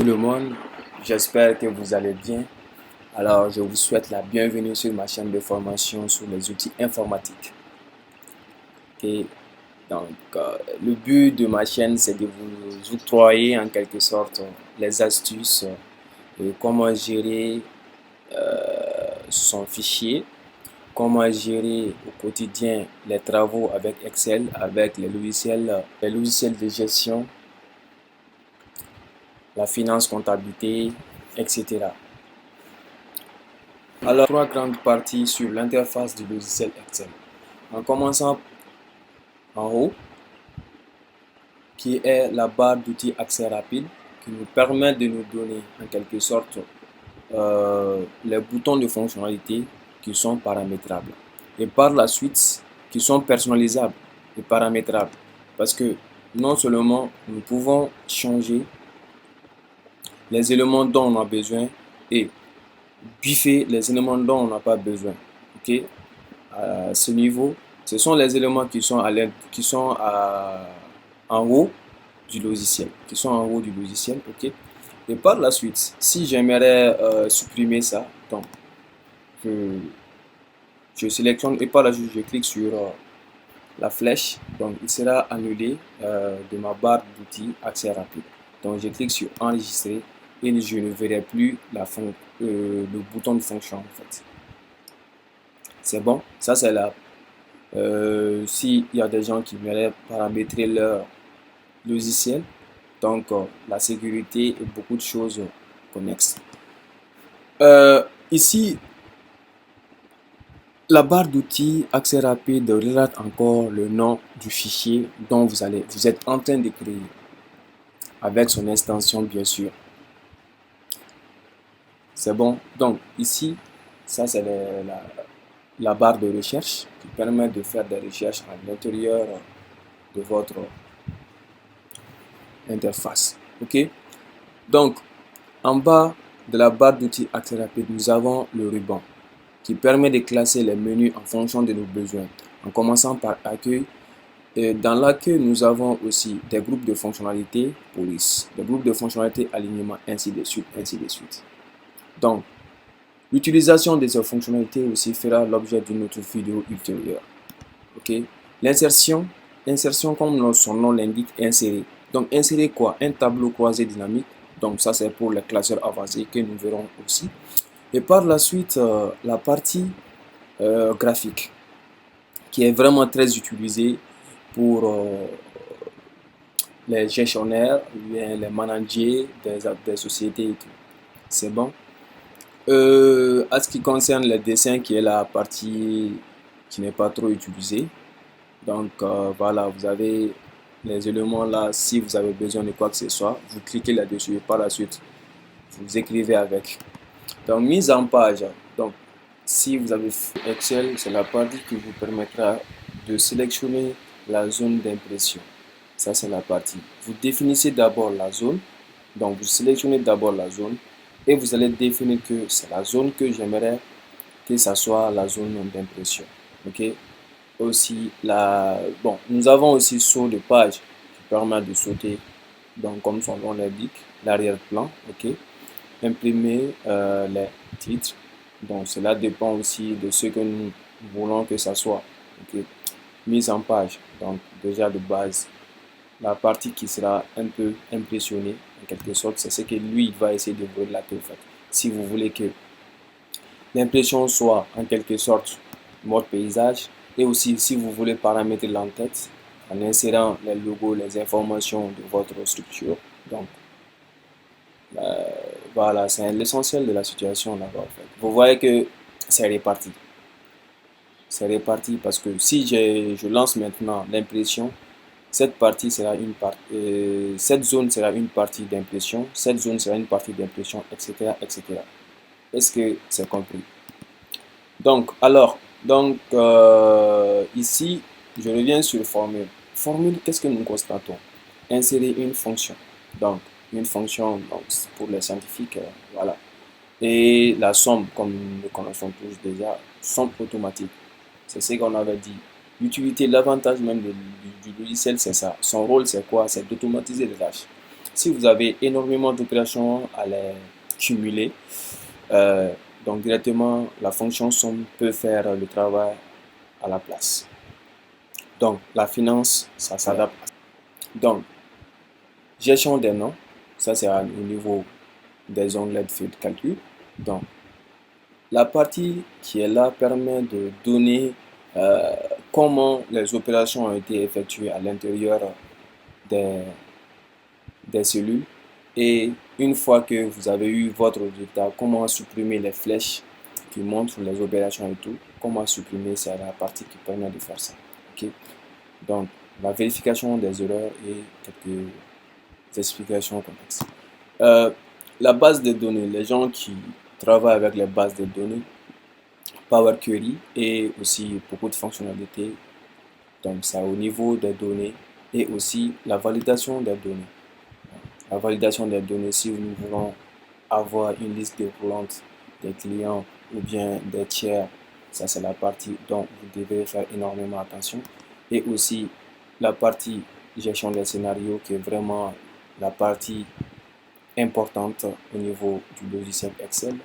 Tout le monde, j'espère que vous allez bien. Alors, je vous souhaite la bienvenue sur ma chaîne de formation sur les outils informatiques. Ok. Donc, le but de ma chaîne, c'est de vous octroyer en quelque sorte les astuces de comment gérer son fichier, comment gérer au quotidien les travaux avec Excel, avec les logiciels de gestion, la finance, comptabilité, etc. Alors, trois grandes parties sur l'interface du logiciel Excel. En commençant en haut, qui est la barre d'outils accès rapide, qui nous permet de nous donner en quelque sorte les boutons de fonctionnalité qui sont paramétrables. Et par la suite, qui sont personnalisables et paramétrables. Parce que non seulement nous pouvons changer les éléments dont on a besoin et biffer les éléments dont on n'a pas besoin. Ok, à ce niveau, ce sont les éléments qui sont à l'aide, en haut du logiciel, ok. Et par la suite, si j'aimerais supprimer ça, donc je sélectionne et par la suite je clique sur la flèche, donc il sera annulé de ma barre d'outils accès rapide. Donc je clique sur enregistrer et je ne verrai plus le bouton de fonction en fait. C'est bon, ça c'est là. S'il y a des gens qui aimeraient paramétrer leur logiciel, donc la sécurité et beaucoup de choses connexes. Ici, la barre d'outils accès rapide relate encore le nom du fichier dont vous êtes en train de créer, avec son extension bien sûr. C'est bon. Donc ici, ça c'est la barre de recherche qui permet de faire des recherches à l'intérieur de votre interface. Ok. Donc en bas de la barre d'outils accès rapide, nous avons le ruban qui permet de classer les menus en fonction de nos besoins. En commençant par accueil. Et dans l'accueil, nous avons aussi des groupes de fonctionnalités police, des groupes de fonctionnalités alignement, ainsi de suite, ainsi de suite. Donc, l'utilisation de ces fonctionnalités aussi fera l'objet d'une autre vidéo ultérieure. Ok. L'insertion comme son nom l'indique, insérer. Donc, insérer quoi? Un tableau croisé dynamique. Donc, ça c'est pour les classeurs avancés que nous verrons aussi. Et par la suite, la partie graphique, qui est vraiment très utilisée pour les gestionnaires, les managers des sociétés et tout. C'est bon. À ce qui concerne les dessins, qui est la partie qui n'est pas trop utilisée. Donc voilà, vous avez les éléments là. Si vous avez besoin de quoi que ce soit, vous cliquez là-dessus et par la suite, vous écrivez avec. Donc mise en page. Donc si vous avez Excel, c'est la partie qui vous permettra de sélectionner la zone d'impression. Ça, c'est la partie. Vous définissez d'abord la zone. Donc, vous sélectionnez d'abord la zone et vous allez définir que c'est la zone que j'aimerais que ça soit la zone d'impression. Ok. Aussi, bon, nous avons aussi saut de page qui permet de sauter, donc comme son nom l'indique, l'arrière-plan. Ok. Imprimer les titres. Donc, cela dépend aussi de ce que nous voulons que ça soit. Ok. Mise en page. Donc, déjà de base, la partie qui sera un peu impressionnée, en quelque sorte, c'est ce que lui il va essayer de vous relater. En fait. Si vous voulez que l'impression soit en quelque sorte mode paysage, et aussi si vous voulez paramétrer l'entête en insérant les logos, les informations de votre structure. Donc, voilà, c'est l'essentiel de la situation là-bas. En fait. Vous voyez que c'est réparti. C'est réparti parce que si je lance maintenant l'impression, cette partie sera cette zone sera une partie d'impression, cette zone sera une partie d'impression, etc., etc. Est-ce que c'est compris? Donc, ici, je reviens sur formule. Formule, qu'est-ce que nous constatons? Insérer une fonction. Donc, une fonction donc, pour les scientifiques, voilà. Et la somme, comme nous le connaissons tous déjà, somme automatique. C'est ce qu'on avait dit. L'utilité, l'avantage même du logiciel, c'est ça. Son rôle, c'est quoi? C'est d'automatiser les tâches. Si vous avez énormément d'opérations à les cumuler, donc directement la fonction somme peut faire le travail à la place. Donc la finance, ça s'adapte. Donc gestion des noms, ça c'est au niveau des onglets de feuille de calcul. Donc la partie qui est là permet de donner comment les opérations ont été effectuées à l'intérieur des, des cellules, et une fois que vous avez eu votre résultat, comment supprimer les flèches qui montrent les opérations et tout, comment supprimer, c'est la partie qui permet de faire ça. Okay? Donc la vérification des erreurs et quelques explications complexes. La base de données, les gens qui travaillent avec les bases de données, Power Query et aussi beaucoup de fonctionnalités. Donc ça au niveau des données et aussi la validation des données. La validation des données, si nous voulons avoir une liste déroulante des clients ou bien des tiers, ça c'est la partie dont vous devez faire énormément attention. Et aussi la partie gestion des scénarios qui est vraiment la partie importante au niveau du logiciel Excel,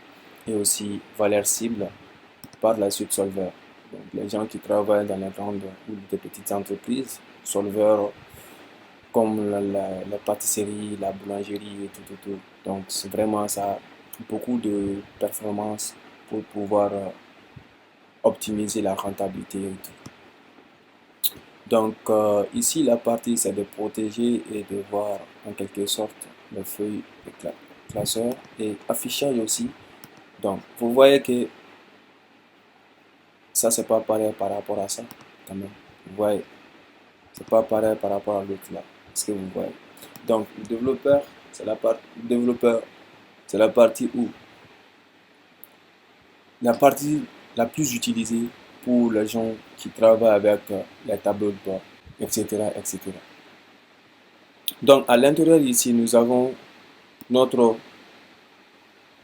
et aussi valeur cible par la suite Solver. Donc, les gens qui travaillent dans les grandes ou des petites entreprises, Solver comme la pâtisserie, la boulangerie et tout. Donc c'est vraiment ça, beaucoup de performance pour pouvoir optimiser la rentabilité et tout. Donc ici la partie c'est de protéger et de voir en quelque sorte les feuilles de classeur et affichage aussi. Donc vous voyez que ça c'est pas pareil par rapport à ça quand même. Vous voyez, c'est pas pareil par rapport à l'autre là. Ce que vous voyez. Donc le développeur, c'est la partie où la partie la plus utilisée pour les gens qui travaillent avec les tableaux de bord, etc., etc. Donc à l'intérieur ici, nous avons notre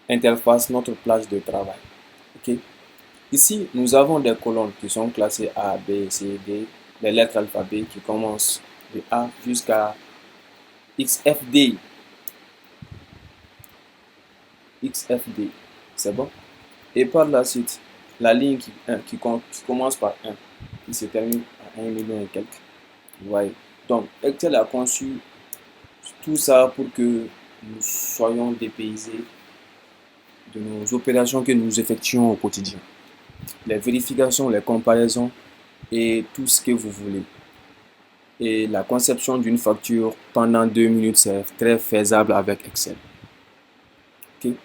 interface, notre plage de travail. Okay? Ici, nous avons des colonnes qui sont classées A, B, C, D, les lettres alphabet qui commencent de A jusqu'à XFD. XFD, c'est bon? Et par la suite, la ligne qui commence par 1, qui se termine à 1 million et quelques. Vous voyez? Donc, Excel a conçu tout ça pour que nous soyons dépaysés de nos opérations que nous effectuons au quotidien. Les vérifications, les comparaisons et tout ce que vous voulez. Et la conception d'une facture pendant 2 minutes, c'est très faisable avec Excel. Okay?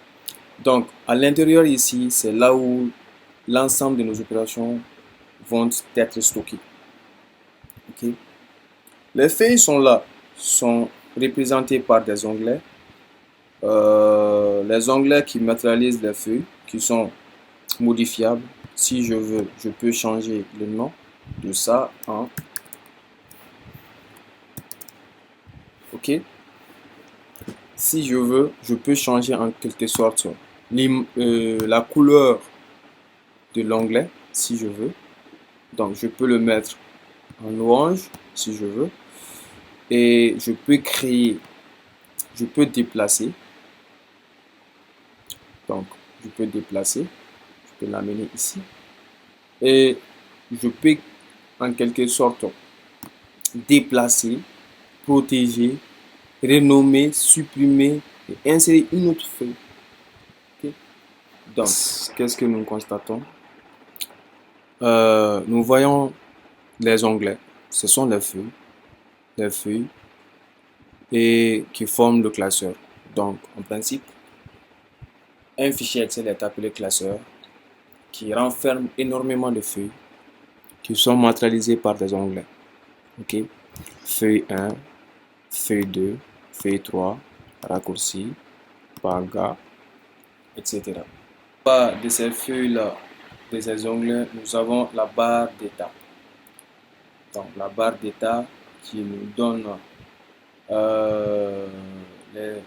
Donc, à l'intérieur ici, c'est là où l'ensemble de nos opérations vont être stockées. Okay? Les feuilles sont là, sont représentées par des onglets. Les onglets qui matérialisent les feuilles, qui sont modifiables. Si je veux, je peux changer le nom de ça en OK. Si je veux, je peux changer en quelque sorte la couleur de l'onglet si je veux. Donc je peux le mettre en orange si je veux. Et je peux créer, je peux déplacer. Donc je peux déplacer, je peux l'amener ici. Et je peux en quelque sorte déplacer, protéger, renommer, supprimer et insérer une autre feuille. Okay? Donc, qu'est-ce que nous constatons? Nous voyons les onglets, ce sont les feuilles et qui forment le classeur. Donc, en principe, un fichier Excel est appelé classeur qui renferme énormément de feuilles qui sont matérialisées par des onglets. Ok, feuille 1, feuille 2, feuille 3, raccourci, paragraphe, etc. De ces feuilles-là, de ces onglets, nous avons la barre d'état. Donc la barre d'état qui nous donne les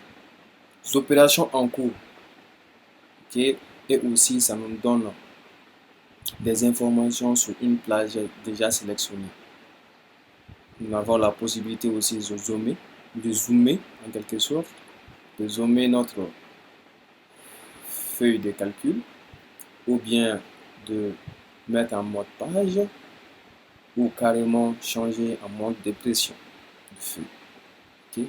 opérations en cours. Okay? Et aussi ça nous donne des informations sur une plage déjà sélectionnée. Nous avons la possibilité aussi de zoomer de zoomer en quelque sorte, de zoomer notre feuille de calcul, ou bien de mettre en mode page, ou carrément changer en mode dépression de feuille. Okay?